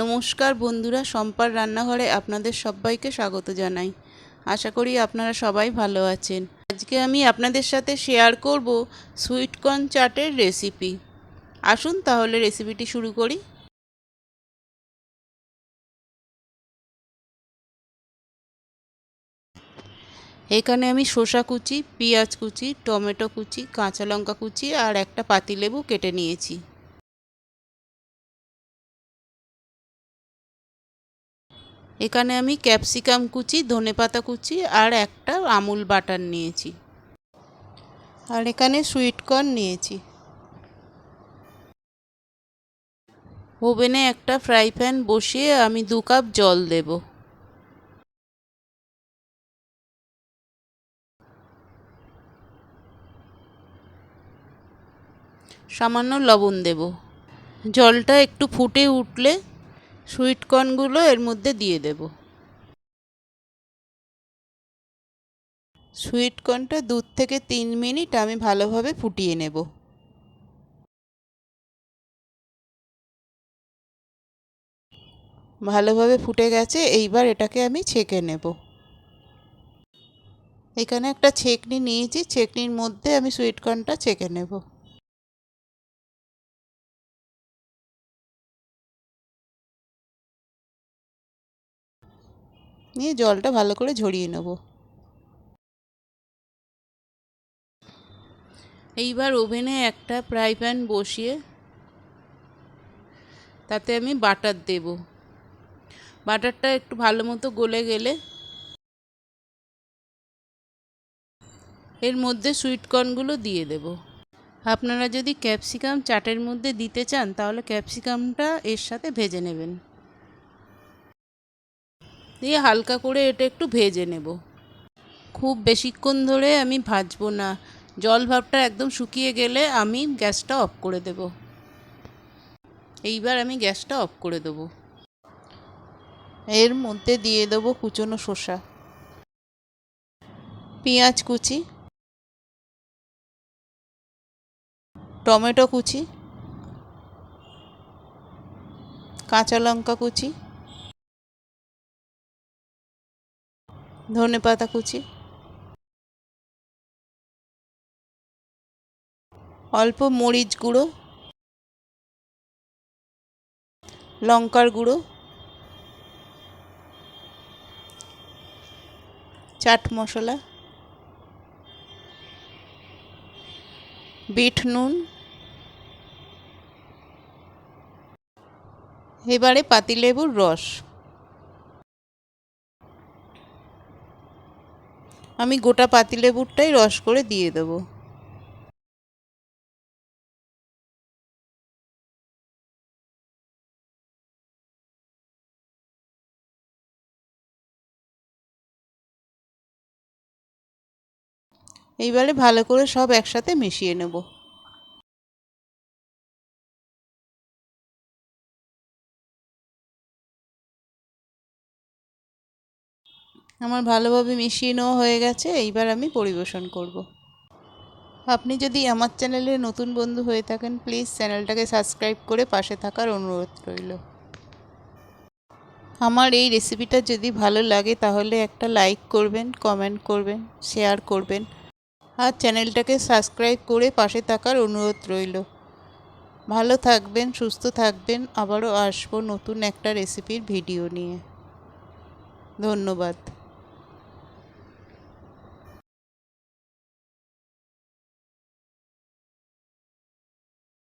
নমস্কার বন্ধুরা, শম্পার রান্নাঘরে আপনাদের সবাইকে স্বাগত জানাই। আশা করি আপনারা সবাই ভালো আছেন। আজকে আমি আপনাদের সাথে শেয়ার করব সুইট কর্ন চাটের রেসিপি। আসুন তাহলে রেসিপিটি শুরু করি। এখানে আমি শসা কুচি, পেঁয়াজ কুচি, টমেটো কুচি, কাঁচা লঙ্কা কুচি আর একটা পাতিলেবু কেটে নিয়েছি। এখানে আমি ক্যাপসিকাম কুচি, ধনেপাতা কুচি আর একটা আমুল বাটার নিয়েছি। আর এখানে সুইট কর্ন নিয়েছি। ওভেনে একটা ফ্রাই প্যান বসিয়ে আমি 2 কাপ জল দেব। সামান্য লবণ দেব। জলটা একটু ফুটে উঠলে সুইট কর্নগুলো এর মধ্যে দিয়ে দেব। সুইট কর্নটা 2 থেকে 3 মিনিট আমি ভালোভাবে ফুটিয়ে নেব। ভালোভাবে ফুটে গেছে, এইবার এটাকে আমি ছেঁকে নেব। এখানে একটা ছেঁকনি নিয়েছি, ছেঁকনির মধ্যে আমি সুইট কর্নটা ছেঁকে নেব। নিয়ে জলটা ভালো করে ঝরিয়ে নেব। এইবার ওভেনে একটা ফ্রাই প্যান বসিয়ে তাতে আমি বাটার দেব। বাটারটা একটু ভালো মতো গলে গেলে এর মধ্যে সুইট কর্নগুলো দিয়ে দেব। আপনারা যদি ক্যাপসিকাম চাটের মধ্যে দিতে চান তাহলে ক্যাপসিকামটা এর সাথে ভেজে নেবেন। দিয়ে হালকা করে এটা একটু ভেজে নেব। খুব বেশিক্ষণ ধরে আমি ভাজবো না। জল ভাবটা একদম শুকিয়ে গেলে আমি গ্যাসটা অফ করে দেব। এইবার আমি গ্যাসটা অফ করে দেব। এর মধ্যে দিয়ে দেবো কুচনো শসা, পেঁয়াজ কুচি, টমেটো কুচি, কাঁচা লঙ্কা কুচি, ধনেপাতা কুচি, অল্প মরিচ গুঁড়ো, লঙ্কার গুঁড়ো, চাট মশলা, বিট নুন। এবারে পাতিলেবুর রস। আমি গোটা পাতিলেবুরটাই রস করে দিয়ে দেব। এইবারে ভালো করে সব একসাথে মিশিয়ে নেব। আমার ভালোভাবে মিশিয়ে নেওয়া হয়ে গেছে, এইবার আমি পরিবেশন করব। আপনি যদি আমার চ্যানেলে নতুন বন্ধু হয়ে থাকেন প্লিজ চ্যানেলটাকে সাবস্ক্রাইব করে পাশে থাকার অনুরোধ রইল। আমার এই রেসিপিটা যদি ভালো লাগে তাহলে একটা লাইক করবেন, কমেন্ট করবেন, শেয়ার করবেন আর চ্যানেলটাকে সাবস্ক্রাইব করে পাশে থাকার অনুরোধ রইল। ভালো থাকবেন, সুস্থ থাকবেন। আবারও আসবো নতুন একটা রেসিপির ভিডিও নিয়ে। ধন্যবাদ।